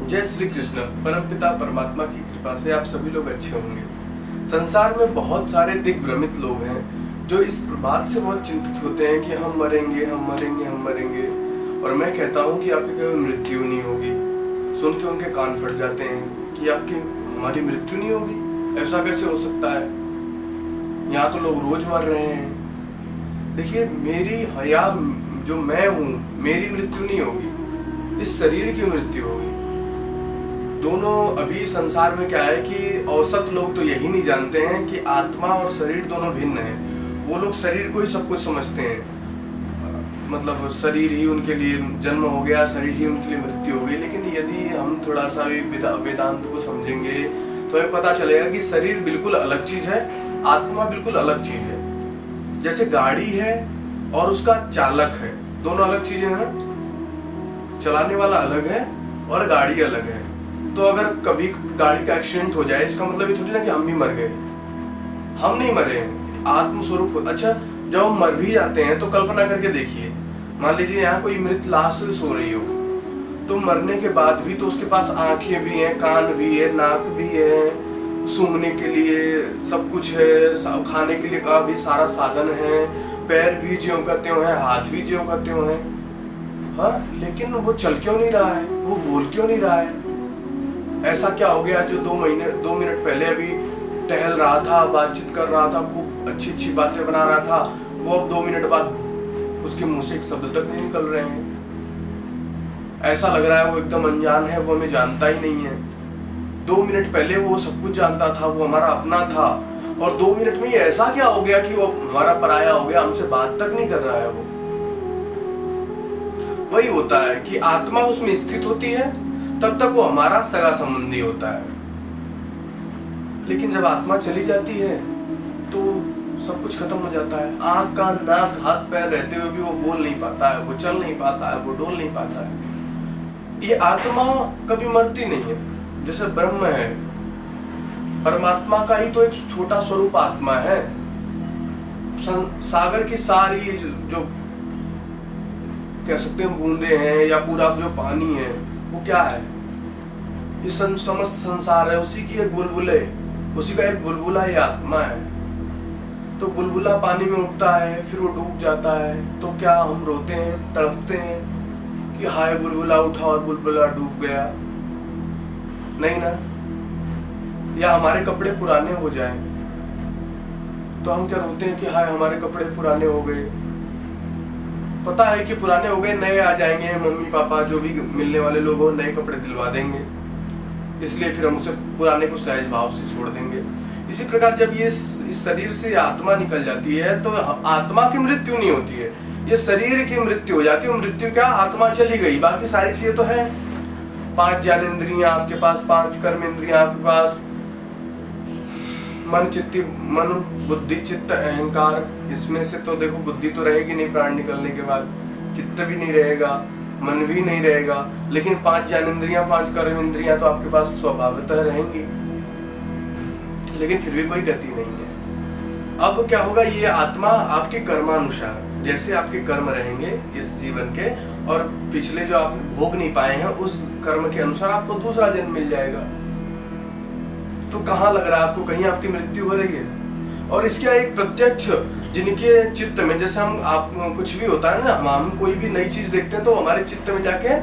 जय श्री कृष्ण। परमपिता परमात्मा की कृपा से आप सभी लोग अच्छे होंगे। संसार में बहुत सारे दिग्भ्रमित लोग हैं जो इस बात से बहुत चिंतित होते हैं कि हम मरेंगे, हम मरेंगे, हम मरेंगे। और मैं कहता हूँ कि आपकी कभी मृत्यु नहीं होगी। सुन के उनके कान फट जाते हैं कि आपकी हमारी मृत्यु नहीं होगी, ऐसा कैसे हो सकता है? यहाँ तो लोग रोज मर रहे हैं। देखिए, मेरी या जो मैं हूँ, मेरी मृत्यु नहीं होगी, इस शरीर की मृत्यु होगी। दोनों अभी संसार में क्या है कि औसत लोग तो यही नहीं जानते हैं कि आत्मा और शरीर दोनों भिन्न हैं। वो लोग शरीर को ही सब कुछ समझते हैं, मतलब शरीर ही उनके लिए जन्म हो गया, शरीर ही उनके लिए मृत्यु हो गई। लेकिन यदि हम थोड़ा सा भी वेदांत को समझेंगे तो हमें पता चलेगा कि शरीर बिल्कुल अलग चीज है, आत्मा बिल्कुल अलग चीज है। जैसे गाड़ी है और उसका चालक है, दोनों अलग चीजें हैं ना। चलाने वाला अलग है और गाड़ी अलग है। तो अगर कभी गाड़ी का एक्सीडेंट हो जाए, इसका मतलब ये थोड़ी ना कि हम भी मर गए। हम नहीं मरे हैं, आत्मस्वरूप। अच्छा, जब हम मर भी जाते हैं तो कल्पना करके देखिए, मान लीजिए यहाँ कोई मृत लाश सो रही हो, तो मरने के बाद भी तो उसके पास आंखें भी हैं, कान भी है, नाक भी है, सूंघने के लिए सब कुछ है, खाने के लिए का भी सारा साधन है, पैर भी ज्यों करते हुए हैं, हाथ भी ज्यों करते हुए हैं। हाँ, लेकिन वो चल क्यों नहीं रहा है, वो बोल क्यों नहीं रहा है? ऐसा क्या हो गया जो 2 मिनट पहले अभी टहल रहा था, बातचीत कर रहा था, खूब अच्छी अच्छी बातें बना रहा था, वो अब 2 मिनट बाद उसके मुंह से एक शब्द तक नहीं निकल रहे हैं। ऐसा लग रहा है वो एकदम अनजान है, वो हमें जानता ही नहीं है। 2 मिनट पहले वो सब कुछ जानता था, वो हमारा अपना था, और 2 मिनट में ऐसा क्या हो गया कि वो हमारा पराया हो गया, हमसे बात तक नहीं कर रहा है। वो वही होता है कि आत्मा उसमें स्थित होती है, तब तक वो हमारा सगा संबंधी होता है। लेकिन जब आत्मा चली जाती है तो सब कुछ खत्म हो जाता है। आंख, कान, नाक, हाथ पैर रहते हुए भी वो बोल नहीं पाता है, वो चल नहीं पाता है, वो डोल नहीं पाता है। ये आत्मा कभी मरती नहीं है। जैसे ब्रह्म है, परमात्मा का ही तो एक छोटा स्वरूप आत्मा है। सागर की सारी जो कह सकते हैं बूंदे हैं या पूरा जो पानी है, वो क्या है? ये समस्त संसार है, उसी की एक बुलबुल है, उसी का एक बुलबुला ही आत्मा है। तो बुलबुला पानी में उठता है, फिर वो डूब जाता है, तो क्या हम रोते हैं, तड़पते हैं कि हाय बुलबुला उठा और बुलबुला डूब गया? नहीं ना। या हमारे कपड़े पुराने हो जाएं तो हम क्या रोते हैं कि हाय हमारे कपड़े पुराने हो गए? पता है कि पुराने हो गए, नए आ जाएंगे, मम्मी पापा जो भी मिलने वाले लोग हो नए कपड़े दिलवा देंगे, इसलिए फिर हम उसे पुराने को सहज भाव से छोड़ देंगे। इसी प्रकार जब ये इस शरीर से आत्मा निकल जाती है तो आत्मा की मृत्यु नहीं होती है, ये शरीर की मृत्यु हो जाती है। मृत्यु क्या, आत्मा चली गई, बाकी सारी चीजें तो है। 5 ज्ञानेंद्रियां आपके पास, 5 कर्म इंद्रियां आपके पास, मन, बुद्धि, चित्त, अहंकार। इसमें से तो देखो बुद्धि तो रहेगी नहीं प्राण निकलने के बाद, चित्त भी नहीं रहेगा, मन भी नहीं रहेगा, लेकिन 5 ज्ञानेंद्रियां, 5 कर्म इंद्रियां तो आपके पास स्वभावतः रहेंगी, लेकिन फिर भी कोई गति नहीं है। अब क्या होगा, ये आत्मा आपके कर्मानुसार, जैसे आपके कर्म रहेंगे इस जीवन के, और पिछले जो आप भोग नहीं पाए हैं उस कर्म के अनुसार आपको दूसरा जन्म मिल जाएगा। तो कहाँ लग रहा है आपको, कहीं आपकी मृत्यु हो रही है? और इसका एक प्रत्यक्ष जिनके चित्त में, जैसे हम आप कुछ भी होता है ना, हम कोई भी नई चीज देखते हैं तो हमारे चित्त में जाके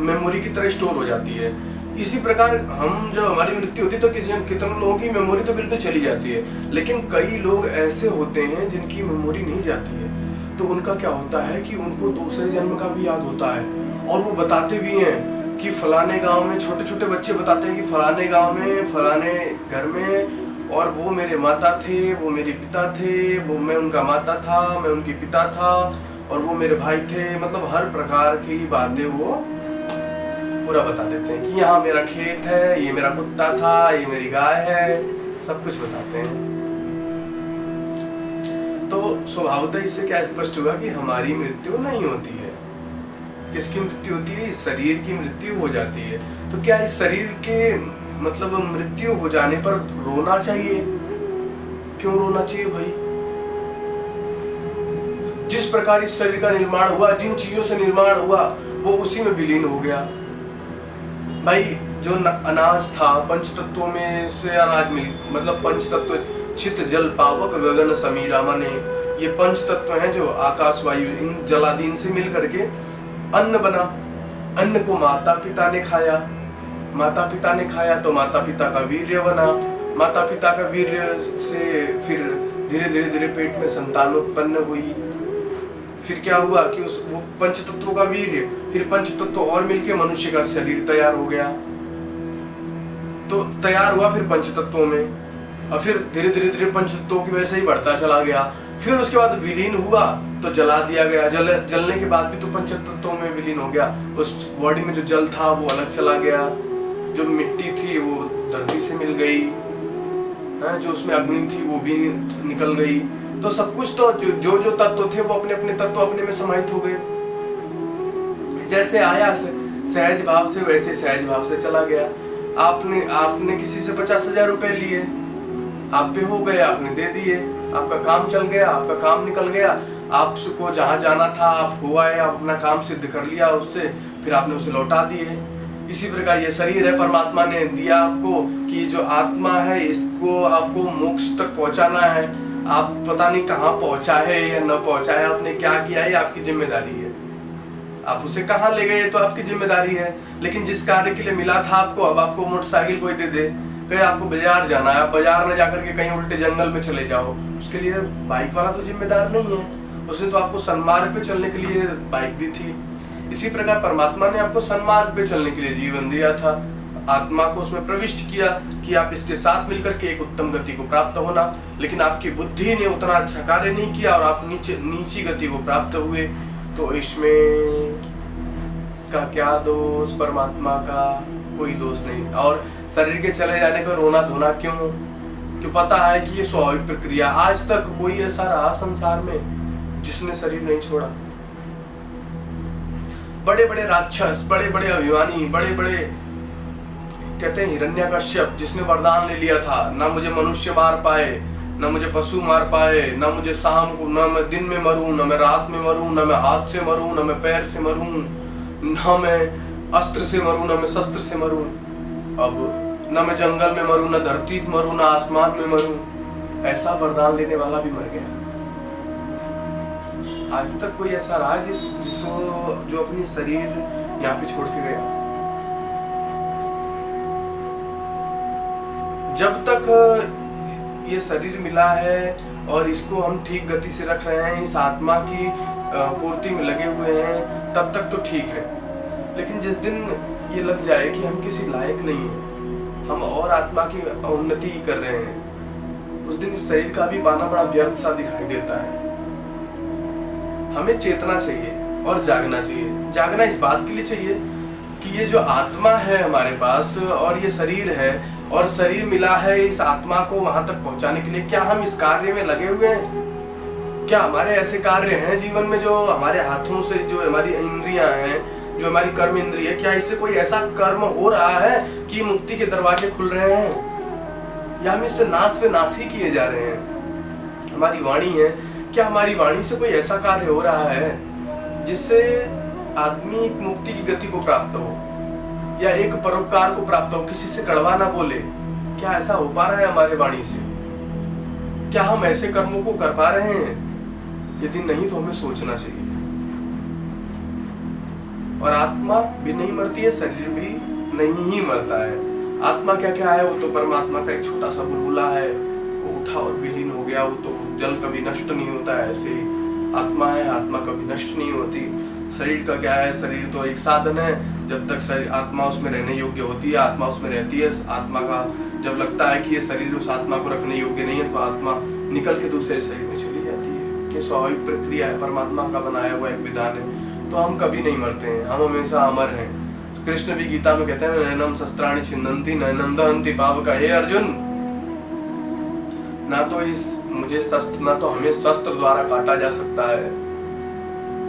मेमोरी की तरह स्टोर हो जाती है। इसी प्रकार हम जब हमारी मृत्यु होती है तो कितने लोगों की मेमोरी तो बिल्कुल चली जाती है, लेकिन कई लोग ऐसे होते हैं जिनकी मेमोरी नहीं जाती है। तो उनका क्या होता है कि उनको दूसरे जन्म का भी याद होता है, और वो बताते भी हैं कि फलाने गांव में, छोटे छोटे बच्चे बताते हैं कि फलाने गांव में, फलाने घर में, और वो मेरे माता थे, वो मेरे पिता थे, वो मैं उनका माता था, मैं उनकी पिता था, और वो मेरे भाई थे। मतलब हर प्रकार की बातें वो पूरा बता देते हैं कि यहाँ मेरा खेत है, ये मेरा कुत्ता था, ये मेरी गाय है, सब कुछ बताते हैं। तो स्वभावतः इससे क्या स्पष्ट हुआ कि हमारी मृत्यु नहीं होती है। किसकी मृत्यु होती है? इस शरीर की मृत्यु हो जाती है। तो क्या इस शरीर के मतलब मृत्यु हो जाने पर रोना चाहिए? क्यों रोना चाहिए भाई? जिस प्रकार इस शरीर का निर्माण हुआ, जिन चीजों से निर्माण हुआ, वो उसी में विलीन हो गया। भाई जो अनाज था, पंच तत्वों में से अनाज मतलब पंच तत्व चित जल पावक गगन समीरा, माने ये पंच तत्व हैं जो आकाश वायु इन जलादीन से मिल करके अन्न बना। अन्न को माता पिता ने खाया, माता पिता ने खाया तो माता पिता का वीर्य बना, माता पिता का वीर्य से फिर धीरे धीरे धीरे पेट में संतान उत्पन्न हुई। फिर क्या हुआ कि वो पंच तत्वों का वीर्य, फिर पंच तत्व और मिलके मनुष्य का शरीर तैयार हो गया। तो तैयार हुआ फिर पंच तत्वों में, और फिर धीरे धीरे धीरे पंच तत्वों की वजह से ही बढ़ता चला गया। फिर उसके बाद विलीन हुआ तो जला दिया गया। जलने के बाद भी तो पंच तत्वों में विलीन हो गया। उस बॉडी में जो जल था वो अलग चला गया, जो मिट्टी थी वो धरती से मिल गई, जो उसमें अग्नि थी वो भी निकल गई। तो सब कुछ तो जो तत्व थे वो अपने अपने तत्व अपने में समाहित हो गए। जैसे आया सहज भाव से वैसे सहज भाव से चला गया। आपने किसी से 50,000 रुपए लिए, आप पे हो गए, आपने दे दिए, आपका काम चल गया, आपका काम निकल गया। आपको जहां जाना था आप हो आए, आप अपना काम सिद्ध कर लिया उससे, फिर आपने उसे लौटा दिए। इसी प्रकार ये शरीर है, परमात्मा ने दिया आपको कि जो आत्मा है इसको आपको मोक्ष तक पहुंचाना है। आप पता नहीं कहाँ पहुंचा है या न पहुंचा है, आपने क्या किया है आपकी जिम्मेदारी है। आप उसे कहाँ ले गए तो आपकी जिम्मेदारी है। लेकिन जिस कार्य के लिए मिला था आपको, अब आपको मोटरसाइकिल कोई दे दे, कहीं आपको बाजार जाना है, आप बाजार न जाकर के कहीं उल्टे जंगल में चले जाओ, उसके लिए बाइक वाला तो जिम्मेदार नहीं है। उसने तो आपको सन्मार्ग पे चलने के लिए बाइक दी थी। इसी प्रकार परमात्मा ने आपको सन्मार्ग पे चलने के लिए जीवन दिया था, आत्मा को उसमें प्रविष्ट किया कि आप इसके साथ मिलकर के एक उत्तम गति को प्राप्त होना। लेकिन आपकी बुद्धि ने उतना अच्छा कार्य नहीं किया और आप नीची गति को प्राप्त हुए। तो इसमें इसका क्या दोष? परमात्मा का कोई दोष नहीं। और शरीर के चले जाने पर रोना धोना क्यों? क्यों पता है कि ये स्वाभाविक प्रक्रिया। आज तक कोई ऐसा रहा संसार में जिसने शरीर नहीं छोड़ा। बड़े बड़े राक्षस, बड़े बड़े अभिमानी, बड़े बड़े कहते हैं हिरण्यकश्यप, जिसने वरदान ले लिया था, ना मुझे मनुष्य मार पाए, ना मुझे पशु मार पाए, ना मुझे शाम को, ना मैं दिन में मरूं, ना मैं रात में मरूं, ना मैं हाथ से मरूं, ना मैं पैर से मरूं, ना मैं अस्त्र से मरूं, ना मैं शस्त्र से मरूं, अब ना मैं जंगल में मरूं, ना धरती में मरूं, ना आसमान में मरूं। ऐसा वरदान लेने वाला भी मर गया। आज तक कोई ऐसा रहा जिसको जो अपनी शरीर यहाँ पे छोड़ के गया? जब तक ये शरीर मिला है और इसको हम ठीक गति से रख रहे हैं, इस आत्मा की पूर्ति में लगे हुए हैं, तब तक तो ठीक है। लेकिन जिस दिन ये लग जाए कि हम किसी लायक नहीं है, हम और आत्मा की उन्नति कर रहे हैं, उस दिन इस शरीर का भी पाना बड़ा व्यर्थ सा दिखाई देता है। हमें चेतना चाहिए और जागना चाहिए। जागना इस बात के लिए चाहिए कि ये जो आत्मा है हमारे पास और ये शरीर है, और शरीर मिला है इस आत्मा को वहां तक पहुंचाने के लिए, क्या हम इस कार्य में लगे हुए हैं? क्या हमारे ऐसे कार्य हैं जीवन में जो हमारे हाथों से, जो हमारी इंद्रियां हैं, जो हमारी कर्म इंद्रिय है, क्या इससे कोई ऐसा कर्म हो रहा है कि मुक्ति के दरवाजे खुल रहे हैं, या हम इससे नाश पे नाश ही किए जा रहे हैं? हमारी वाणी है, क्या हमारी वाणी से कोई ऐसा कार्य हो रहा है जिससे आदमी मुक्ति की गति को प्राप्त हो, या एक परोपकार को प्राप्त हो, किसी से कड़वा ना बोले? क्या ऐसा हो पा रहा है हमारे वाणी से? क्या हम ऐसे कर्मों को कर पा रहे हैं? यदि नहीं तो हमें सोचना चाहिए। और आत्मा भी नहीं मरती है, शरीर भी नहीं ही मरता है। आत्मा क्या क्या है? वो तो परमात्मा का एक छोटा सा बुलबुला है, वो उठा और विलीन हो गया। वो तो जल कभी नष्ट नहीं होता है, ऐसे आत्मा है, आत्मा कभी नष्ट नहीं होती। शरीर का क्या है? शरीर तो एक साधन है, जब तक शरीर आत्मा उसमें रहने योग्य होती है, आत्मा उसमें रहती है। आत्मा का जब लगता है कि ये शरीर उस आत्मा को रखने योग्य नहीं है, तो आत्मा निकल के दूसरे शरीर में चली जाती है। ये स्वाभाविक प्रक्रिया है, परमात्मा का बनाया हुआ एक विधान है। तो हम कभी नहीं मरते हैं, हम हमेशा अमर हैं। कृष्ण भी गीता में कहते हैं, नैनम शस्त्राणि छिन्नन्ति नैनम दहन्ति पावका। हे अर्जुन, ना तो ना तो हमें शस्त्र द्वारा काटा जा सकता है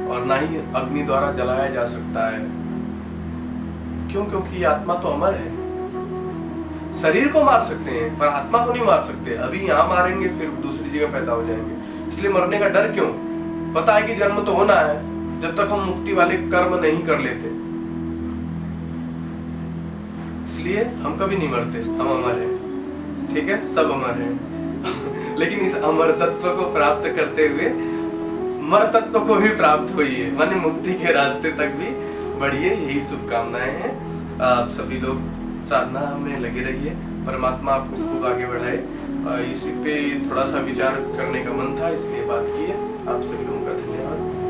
और ना ही अग्नि द्वारा जलाया जा सकता है। क्यों? क्योंकि आत्मा तो अमर है। शरीर को मार सकते हैं पर आत्मा को नहीं मार सकते। अभी यहाँ मारेंगे फिर दूसरी जगह पैदा हो जाएंगे। इसलिए मरने का डर क्यों? पता है कि जन्म तो होना है, जब तक हम मुक्ति वाले कर्म नहीं कर लेते। इसलिए हम कभी नहीं मरते, हम अमर हैं। ठीक है, सब अमर हैं। लेकिन इस अमर तत्व को प्राप्त करते हुए मर तत्व को भी प्राप्त होइए, माने मुक्ति के रास्ते तक भी बढ़िए, यही शुभकामनाएं हैं। आप सभी लोग साधना में लगे रहिए, परमात्मा आपको खूब आगे बढ़ाए। इसी पे थोड़ा सा विचार करने का मन था, इसलिए बात की है। आप सभी लोगों का धन्यवाद।